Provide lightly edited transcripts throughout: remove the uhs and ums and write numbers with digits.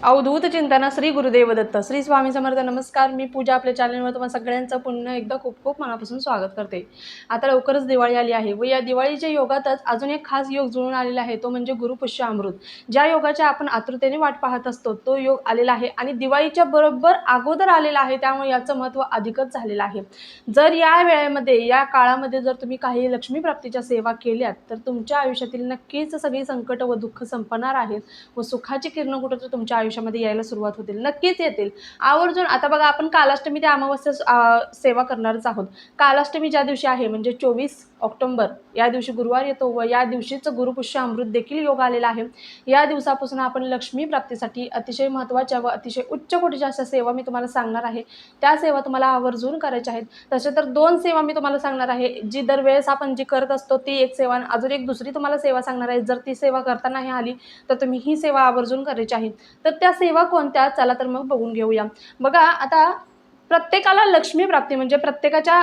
अवधूत चिंतन श्री गुरुदेव दत्त श्री स्वामी समर्थ. नमस्कार, मी पूजा आपल्या चॅनलवर तुम्हाला सगळ्यांचं पुन्हा एकदा खूप खूप मनापासून स्वागत करते. आता लवकरच दिवाळी आली आहे व या दिवाळीच्या योगातच अजून एक खास योग जुळून आलेला आहे, तो म्हणजे गुरुपुष्य अमृत. ज्या योगाच्या आपण आतुरतेने वाट पाहत असतो तो योग आलेला आहे आणि दिवाळीच्या बरोबर अगोदर आलेला आहे, त्यामुळे याचं महत्त्व अधिकच झालेलं आहे. जर या वेळेमध्ये या काळामध्ये जर तुम्ही काही लक्ष्मी प्राप्तीच्या सेवा केल्यात तर तुमच्या आयुष्यातील नक्कीच सगळी संकट व दुःख संपणार आहेत व सुखाची किरण कुठेतरी तुमच्या आयुष्यामध्ये यायला सुरुवात होतील, नक्कीच येतील आवर्जून. आता बघा, आपण कालाष्टमी ते अमावस्या सेवा करणारच आहोत. कालाष्टमी ज्या दिवशी आहे म्हणजे 24 ऑक्टोबर या दिवशी गुरुवार येतो व या दिवशीच गुरुपुष्य अमृत देखील योग आलेला आहे. या दिवसापासून आपण लक्ष्मी प्राप्तीसाठी अतिशय महत्त्वाच्या व अतिशय उच्च कोटीच्या अशा सेवा मी तुम्हाला सांगणार आहे. त्या सेवा तुम्हाला आवर्जून करायच्या आहेत. तसे तर 2 सेवा मी तुम्हाला सांगणार आहे, जी दरवेळेस आपण जी करत असतो ती एक सेवा, अजून एक दुसरी तुम्हाला सेवा सांगणार आहे. जर ती सेवा करता नाही आली तर तुम्ही ही सेवा आवर्जून करायची आहे. तर त्या सेवा कोणत्या, चला तर मग बघून घेऊया. बघा, आता प्रत्येकाला लक्ष्मी प्राप्ती म्हणजे प्रत्येकाच्या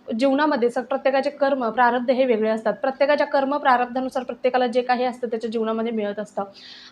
जीवनामध्ये प्रत्येकाचे कर्म प्रारब्ध हे वेगळे असतात. प्रत्येकाच्या कर्म प्रारब्धानुसार प्रत्येकाला जे काही असतं त्याच्या जीवनामध्ये मिळत असतं.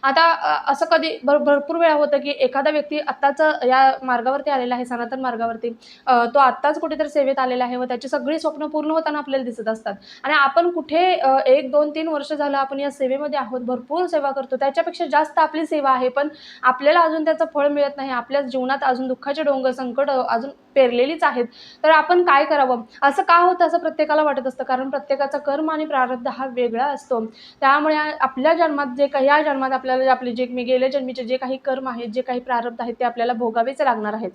आता असं कधी भरपूर वेळा होतं की एखादा व्यक्ती आत्ताच या मार्गावरती आलेला आहे, सनातन मार्गावरती, तो आत्ताच कुठेतरी सेवेत आलेला आहे व त्याची सगळी स्वप्न पूर्ण होताना आपल्याला दिसत असतात. आणि आपण कुठे 1, 2, 3 वर्ष झालं आपण या सेवेमध्ये आहोत, भरपूर सेवा करतो, त्याच्यापेक्षा जास्त आपली सेवा आहे, पण आपल्याला अजून त्याचं फळ मिळत नाही. आपल्या जीवनात अजून दुःखाचे डोंगर, संकट अजून पेरलेलीच आहेत. तर आपण काय करावं? असं का होतं असं प्रत्येकाला वाटत असतं, कारण प्रत्येकाचा कर्म आणि प्रारब्ध हा वेगळा असतो. त्यामुळे आपल्या जन्मात जे काही, या जन्मात आपल्याला आपले जे गेल्या जन्मीचे जे काही कर्म आहेत, जे काही प्रारब्ध आहेत ते आपल्याला भोगावेच लागणार आहेत.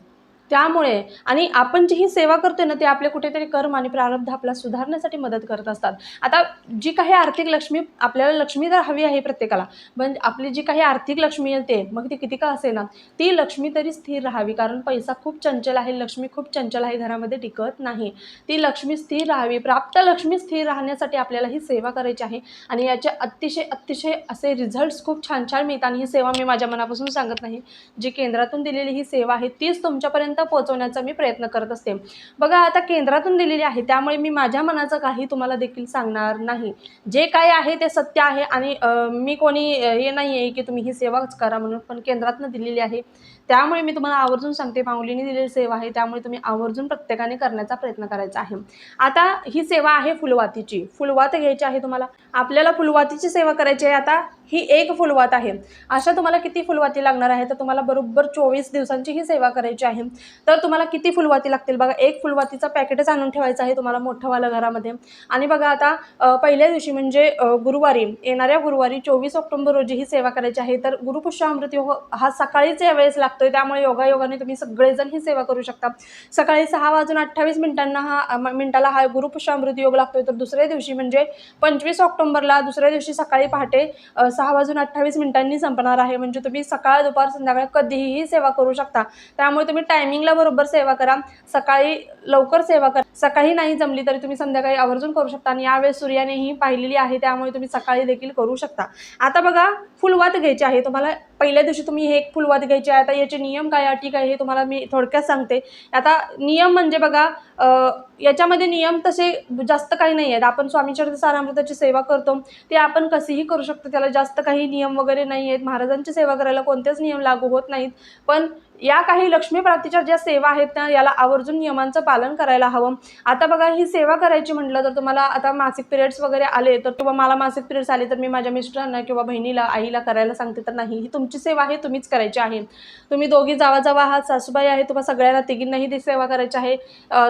त्यामुळे आणि आपण जी ही सेवा करतोय ना, ते आपले कुठेतरी कर्म आणि प्रारब्ध आपला सुधारण्यासाठी मदत करत असतात. आता जी काही आर्थिक लक्ष्मी, आपल्याला लक्ष्मी तर हवी आहे प्रत्येकाला, पण आपली जी काही आर्थिक लक्ष्मी येते मग ती किती का असेना, ती लक्ष्मी तरी स्थिर राहावी, कारण पैसा खूप चंचल आहे, लक्ष्मी खूप चंचल आहे, घरामध्ये टिकत नाही. ती लक्ष्मी स्थिर राहावी, प्राप्त लक्ष्मी स्थिर राहण्यासाठी आपल्याला ही सेवा करायची आहे आणि याचे अतिशय अतिशय असे रिझल्ट्स खूप छान छान मिळतात. आणि ही सेवा मी माझ्या मनापासून सांगत नाही, जी केंद्रातून दिलेली ही सेवा आहे तीच तुमच्यापर्यंत पोहोचवण्याचा मी प्रयत्न करत असते. बघा, आता केंद्रातून दिलेली आहे त्यामुळे मी माझ्या मनाचं काही तुम्हाला देखील सांगणार नाही. जे काही आहे ते सत्य आहे आणि मी कोणी हे नाही आहे की तुम्ही ही सेवाच करा म्हणून, पण केंद्रातून दिलेली आहे त्यामुळे मी तुम्हाला आवर्जून सांगते. माऊलीने दिलेली सेवा आहे त्यामुळे तुम्ही आवर्जून प्रत्येकाने करण्याचा प्रयत्न करायचा आहे. आता ही सेवा आहे फुलवातीची. फुलवात घ्यायची आहे तुम्हाला. आपल्याला फुलवातीची सेवा करायची आहे. आता ही एक फुलवात आहे. अशा तुम्हाला किती फुलवाती लागणार आहे, तर तुम्हाला बरोबर 24 दिवसांची ही सेवा करायची आहे. तर तुम्हाला किती फुलवाती लागतील बघा, एक फुलवातीचा पॅकेटच आणून ठेवायचं आहे तुम्हाला मोठंवालं घरामध्ये. आणि बघा, आता पहिल्या दिवशी म्हणजे गुरुवारी, येणाऱ्या गुरुवारी 24 ऑक्टोबर रोजी ही सेवा करायची आहे. तर गुरुपुष्य अमृत योग हा सकाळीच यावेळेस लागतोय, त्यामुळे योगायोगाने तुम्ही सगळेजण ही सेवा करू शकता. सकाळी 6:28 मिनिटाला हा गुरुपुष्य अमृत योग लागतोय. तर दुसऱ्या दिवशी म्हणजे 25 ऑक्टोबरला दुसऱ्या दिवशी सकाळी पहाटे 6:28 संपणार आहे. म्हणजे तुम्ही सकाळ, दुपार, संध्याकाळ कधीही सेवा करू शकता. त्यामुळे तुम्ही टायमिंगला बरोबर सेवा करा. सकाळी लवकर सेवा करा. सकाळी नाही जमली तरी तुम्ही संध्याकाळी आवर्जून करू शकता. आणि यावेळेस सूर्यानेही पाहिलेली आहे त्यामुळे तुम्ही सकाळी देखील करू शकता. आता बघा, फुलवात घ्यायची आहे तुम्हाला. पहिल्या दिवशी तुम्ही हे एक फुलवात घ्यायची आहे. आता याचे नियम काय, अटी काय, हे तुम्हाला मी थोडक्यात सांगते. आता नियम म्हणजे बघा, याच्यामध्ये नियम तसे जास्त काही नाही आहेत. आपण स्वामी चरित्र सारामृताची सेवा करतो ते आपण कसेही करू शकतो, त्याला जास्त काही नियम वगैरे नाही आहेत. महाराजांची सेवा करायला कोणतेच नियम लागू होत नाहीत. पण या काही लक्ष्मी प्राप्तीच्या ज्या सेवा आहेत त्या याला आवर्जून नियमांचं पालन करायला हवं. आता बघा, ही सेवा करायची म्हटलं तर तुम्हाला आता मासिक पिरियड्स वगैरे आले तर, किंवा मला मासिक पिरियड्स आले तर मी माझ्या मिस्टरांना किंवा बहिणीला, आईला करायला सांगते, तर नाही, ही तुमची सेवा आहे, तुम्हीच करायची आहे. तुम्ही दोघी जावा आहात, सासूबाई आहे, तुम्हाला सगळ्यांना तिघींनाही ती सेवा करायची आहे.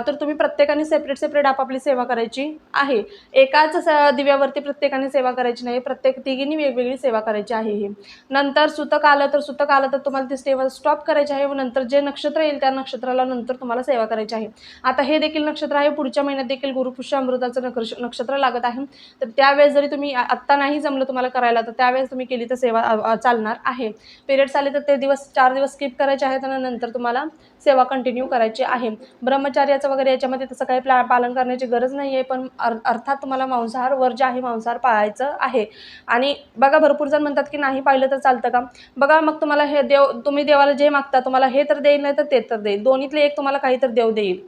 तर तुम्ही प्रत्येकाने सेपरेट आपापली सेवा करायची आहे. एकाच दिव्यावरती प्रत्येकाने सेवा करायची नाही, प्रत्येक तिघींनी वेगवेगळी सेवा करायची आहे. ही नंतर सुतक आलं तर तुम्हाला ती सेवा स्टॉप करायची आहे व नंतर जे नक्षत्र येईल त्या नक्षत्राला नंतर तुम्हाला सेवा करायची आहे. आता हे देखील नक्षत्र आहे, पुढच्या महिन्यात देखील गुरुपुष्य अमृताचं नक्षत्र लागत आहे. तर त्यावेळेस जरी तुम्ही आत्ता नाही जमलं तुम्हाला करायला, तर त्यावेळेस तुम्ही केली तर सेवा चालणार आहे. पिरियड्स आले तर ते 4 दिवस स्किप करायचे आहेत आणि नंतर तुम्हाला सेवा कंटिन्यू करायची आहे. ब्रह्मचार्याचं वगैरे याच्यामध्ये तसं काही पालन करण्याची गरज नाही आहे, पण अर्थात तुम्हाला मांसाहार वर्ज्य आहे, मांसाहार पाळायचं आहे. आणि बघा, भरपूर जण म्हणतात की नाही पाळलं तर चालतं का. बघा, मग तुम्हाला हे तुम्ही देवाला जे मागता तुम्हाला हे तर देईल नाही तर ते तर देईल, दोन्हीतले एक तुम्हाला काही तर देव देईल.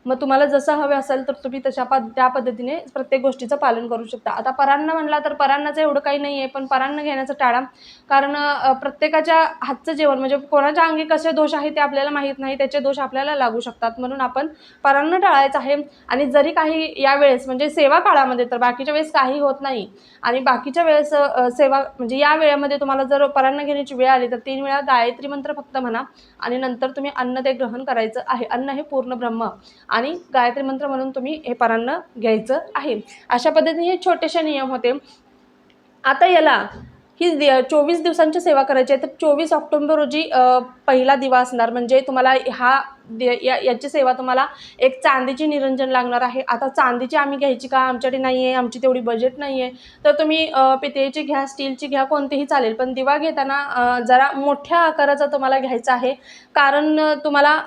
मग तुम्हाला जसं हवे असेल तर तुम्ही त्या पद्धतीने प्रत्येक गोष्टीचं पालन करू शकता. आता परान्न म्हणला तर परान्नाचं एवढं काही नाही आहे, पण परान्न घेण्याचं टाळा. कारण प्रत्येकाच्या हातचं जेवण म्हणजे कोणाच्या अंगी कसे दोष आहे ते आपल्याला माहीत नाही, त्याचे दोष आपल्याला लागू शकतात. म्हणून आपण परान्न टाळायचं आहे. आणि जरी काही यावेळेस म्हणजे सेवा काळामध्ये, तर बाकीच्या वेळेस काही होत नाही, आणि बाकीच्या वेळेस सेवा म्हणजे या वेळेमध्ये तुम्हाला जर परान्न घेण्याची वेळ आली तर 3 वेळा गायत्री मंत्र फक्त म्हणा, आणि नंतर तुम्ही अन्न ते ग्रहण करायचं आहे. अन्न हे पूर्ण ब्रह्म, आणि गायत्री मंत्र म्हणून तुम्ही हे परान्न घ्यायचं आहे. अशा पद्धतीने हे छोटेसे नियम होते. आता याला ही 24 दिवसांची सेवा करायची आहे. तर 24 ऑक्टोबर रोजी पहिला दिवा असणार. म्हणजे तुम्हाला याची सेवा तुम्हाला एक चांदीची निरंजन लागणार आहे. आता चांदीची आम्ही घ्यायची का, आमच्याकडे नाही आहे, आमची तेवढी बजेट नाही आहे, तर तुम्ही पितळेची घ्या, स्टीलची घ्या, कोणतीही चालेल. पण दिवा घेताना जरा मोठ्या आकाराचा तुम्हाला घ्यायचा आहे. कारण तुम्हाला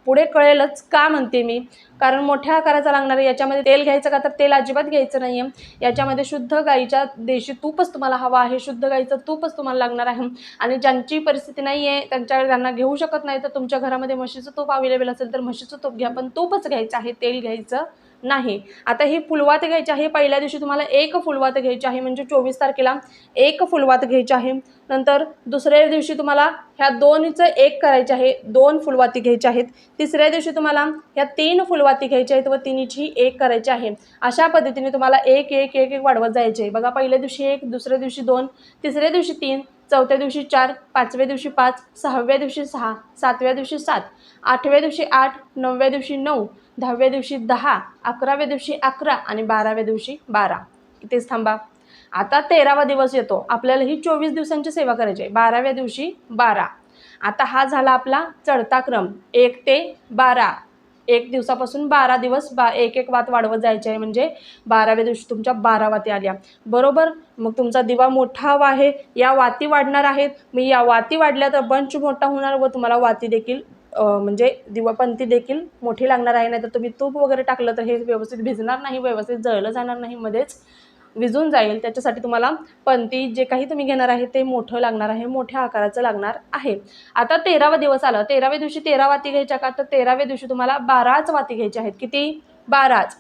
पुढे कळेलच का म्हणते मी. कारण मोठ्या आकाराचा लागणार आहे. याच्यामध्ये तेल घ्यायचं का, तर तेल अजिबात घ्यायचं नाही आहे. याच्यामध्ये शुद्ध गाईच्या देशी तूपच तुम्हाला हवं आहे. शुद्ध गाईचं तूपच तुम्हाला लागणार आहे. आणि ज्यांची परिस्थिती नाही आहे, त्यांना घेऊ शकत नाही, तर तुमच्या घरामध्ये म्हशीचं तूप अवेलेबल असेल तर म्हशीचं तूप घ्या, पण तूपच घ्यायचं आहे, तेल घ्यायचं नाही. आता ही फुलवात घ्यायची आहे. पहिल्या दिवशी तुम्हाला एक फुलवात घ्यायची आहे, म्हणजे 24 तारखेला एक फुलवात घ्यायची आहे. नंतर दुसऱ्या दिवशी तुम्हाला ह्या दोनचं एक करायचे आहे, 2 फुलवाती घ्यायच्या आहेत. तिसऱ्या दिवशी तुम्हाला ह्या 3 फुलवाती घ्यायच्या आहेत व तिन्हीची एक करायची आहे. अशा पद्धतीने तुम्हाला एक एक एक एक वाढवत जायचे. बघा, पहिल्या दिवशी 1, दुसऱ्या दिवशी 2, तिसऱ्या दिवशी 3, चौथ्या दिवशी 4, पाचव्या दिवशी 5, सहाव्या दिवशी 6, सातव्या दिवशी 7, आठव्या दिवशी 8, नवव्या दिवशी 9, 10व्या दिवशी 10, 11व्या दिवशी 11 आणि 12व्या दिवशी 12. इथेच थांबा. आता 13वा दिवस येतो. आपल्याला ही 24 दिवसांची सेवा करायची आहे. 12व्या दिवशी 12. आता हा झाला आपला चढता क्रम 1 ते 12. 1 दिवसापासून 12 दिवस एक एक वात वाढवत जायचे आहे. म्हणजे 12व्या दिवशी तुमच्या 12 वाती आल्या बरोबर. मग तुमचा दिवा मोठा हवा आहे. या वाती वाढणार आहेत. मग या वाती वाढल्या तर बंच मोठा होणार व तुम्हाला वाती देखील म्हणजे दिवापंथी देखील मोठी लागणार आहे. नाही तर तुम्ही तूप वगैरे टाकलं तर हे व्यवस्थित भिजणार नाही, व्यवस्थित जळलं जाणार नाही, मध्येच विझून जाईल. त्याच्यासाठी तुम्हाला पंथी जे काही तुम्ही घेणार आहे ते मोठं लागणार आहे, मोठ्या आकाराचं लागणार आहे. आता 13वा दिवस आला. 13व्या दिवशी 13 वाती घ्यायच्या का, तर 13व्या दिवशी तुम्हाला 12च वाती घ्यायच्या आहेत. किती? 12च.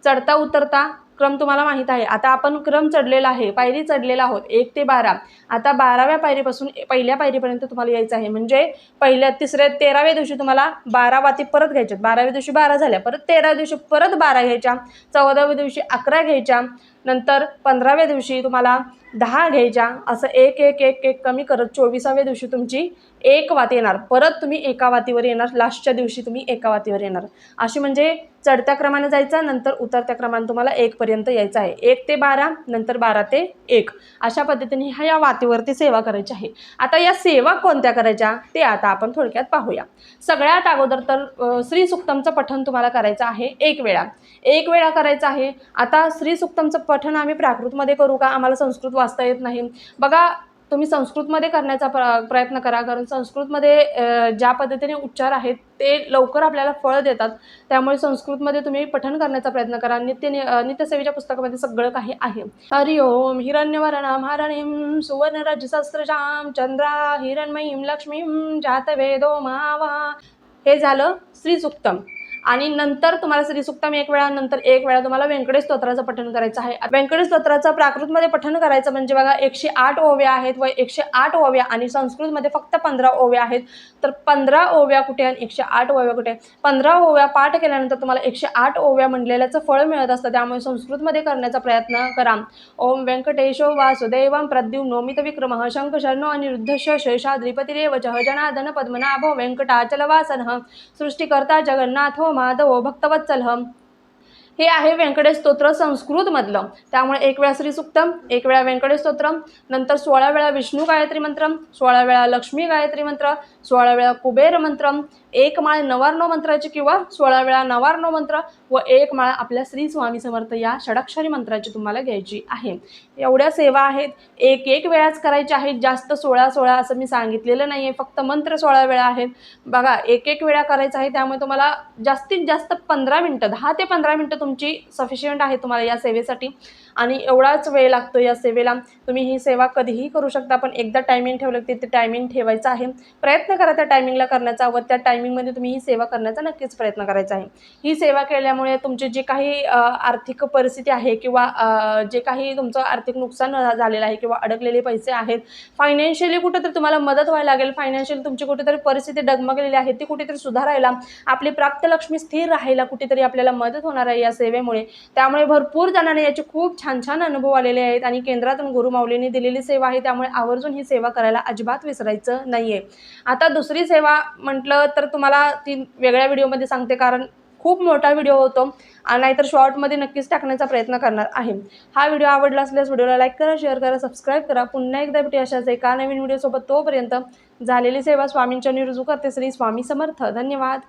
चढता उतरता क्रम तुम्हाला माहीत आहे. आता आपण क्रम चढलेला आहे, पायरी चढलेला आहोत 1 ते 12. आता 12व्या पायरीपासून पहिल्या पायरीपर्यंत तुम्हाला यायचं आहे. म्हणजे पहिल्या 13व्या दिवशी तुम्हाला 12 वाती परत घ्यायच्यात. 12व्या दिवशी 12 झाल्या, परत 13व्या दिवशी परत 12 घ्यायच्या, 14व्या दिवशी 11 घ्यायच्या, नंतर 15व्या दिवशी तुम्हाला 10 घ्यायच्या. असं एक एक एक एक कमी करत 24व्या दिवशी तुमची 1 वात येणार. परत तुम्ही एका वातीवर येणार. लास्टच्या दिवशी तुम्ही एका वातीवर येणार. अशी म्हणजे चढत्या क्रमाने जायचं, नंतर उतरत्या क्रमाने तुम्हाला 1 पर्यंत यायचं आहे. 1 ते 12, नंतर 12 ते 1. अशा पद्धतीने या वातीवरती सेवा करायची आहे. आता या सेवा कोणत्या करायच्या ते आता आपण थोडक्यात पाहूया. सगळ्यात अगोदर तर श्री सुक्तमचं पठण तुम्हाला करायचं आहे 1 वेळा. 1 वेळा करायचं आहे. आता श्री सुक्तमचं पठण आम्ही प्राकृतमध्ये करू का, आम्हाला संस्कृत वाचता येत नाही. बघा, तुम्ही संस्कृतमध्ये करण्याचा प्रयत्न करा. कारण संस्कृतमध्ये ज्या पद्धतीने उच्चार आहेत ते लवकर आपल्याला फळ देतात. त्यामुळे संस्कृतमध्ये तुम्ही पठण करण्याचा प्रयत्न करा. नित्यसेवेच्या पुस्तकामध्ये सगळं काही आहे. हरि ओम हिरण्यवर्णां हरणीं सुवर्णरजसहस्रजां चंद्रा हिरण्मयीं लक्ष्मीं जातवेदो मावा. हे झालं श्री सुक्तम. आणि नंतर तुम्हाला श्री सुक्तम 1 वेळा, नंतर 1 वेळा तुम्हाला व्यंकटेश स्तोत्राचं पठण करायचं आहे. व्यंकटेश स्तोत्राचं प्राकृतमध्ये पठण करायचं म्हणजे बघा 108 ओव्या आहेत व 108 ओव्या, आणि संस्कृतमध्ये फक्त 15 ओव्या आहेत. तर 15 ओव्या कुठे आणि 108 ओव्या कुठे? 15 ओव्या पाठ केल्यानंतर तुम्हाला 108 ओव्या म्हणलेल्याचं फळ मिळत असतं. त्यामुळे संस्कृतमध्ये करण्याचा प्रयत्न करा. ओम व्यंकटेशो वासुदेवं प्रद्युम्नोमित विक्रमः शंखशर्णो अनिरुद्धश्च शेषाद्रिपतिरेव च जनार्दन पद्मनाभो व्यंकटाचलवासनः सृष्टिकर्ता जगन्नाथो माधवो भक्तवत्सलः. हे आहे व्यंकटेश स्तोत्र संस्कृतमधलं. त्यामुळे 1 वेळा श्री सुक्तम, 1 वेळा व्यंकटेश स्तोत्र, नंतर 16 वेळा विष्णू गायत्री मंत्र, 16 वेळा लक्ष्मी गायत्री मंत्र, 16 वेळा कुबेर मंत्र, 1 माळ नवार्णव मंत्राची किंवा 16 वेळा नवार्णव मंत्र व 1 माळ आपल्या श्री स्वामी समर्थ या षडाक्षरी मंत्राची तुम्हाला घ्यायची आहे. एवढ्या सेवा आहेत. 1 वेळाच करायच्या आहेत. जास्त 16 असं मी सांगितलेलं नाही आहे. फक्त मंत्र 16 वेळा आहेत. बघा, 1 वेळा करायचं आहे. त्यामुळे तुम्हाला जास्तीत जास्त 15 मिनटं, 10 ते 15 मिनटं तुमची सफिशियंट आहे तुम्हाला या सेवेसाठी. आणि एवढाच वेळ लागतो या सेवेला. तुम्ही ही सेवा कधीही करू शकता, पण एकदा टायमिंग ठेवलं की ते टायमिंग ठेवायचं आहे. प्रयत्न करा त्या टायमिंगला करण्याचा व त्या टायमिंगमध्ये तुम्ही ही सेवा करण्याचा नक्कीच प्रयत्न करायचा आहे. ही सेवा केल्यामुळे तुमची जी काही आर्थिक परिस्थिती आहे किंवा जे काही तुमचं आर्थिक नुकसान झालेलं आहे किंवा अडकलेले पैसे आहेत, फायनान्शियली कुठेतरी तुम्हाला मदत व्हायला लागेल. फायनान्शियली तुमची कुठेतरी परिस्थिती डगमगलेली आहे, ती कुठेतरी सुधारायला, आपली प्राप्त लक्ष्मी स्थिर राहायला कुठेतरी आपल्याला मदत होणार आहे या सेवेमुळे. त्यामुळे भरपूर जणांना याचे खूप छान छान अनुभव आलेले आहेत आणि केंद्रातून गुरुमाऊलींनी दिलेली सेवा आहे, त्यामुळे आवर्जून ही सेवा करायला अजिबात विसरायचं नाहीये. आता दुसरी सेवा म्हटलं तर तुम्हाला ती वेगळ्या व्हिडिओमध्ये सांगते, कारण खूप मोठा व्हिडिओ होतो नाहीतर शॉर्टमध्ये नक्कीच टाकण्याचा प्रयत्न करणार आहे. हा व्हिडिओ आवडला असल्यास व्हिडिओला लाईक करा, शेअर करा, सबस्क्राईब करा. पुन्हा एकदा भेटू अशाच एका नवीन व्हिडिओसोबत. तोपर्यंत झालेली सेवा स्वामींच्या रुजू करते. श्री स्वामी समर्थ. धन्यवाद.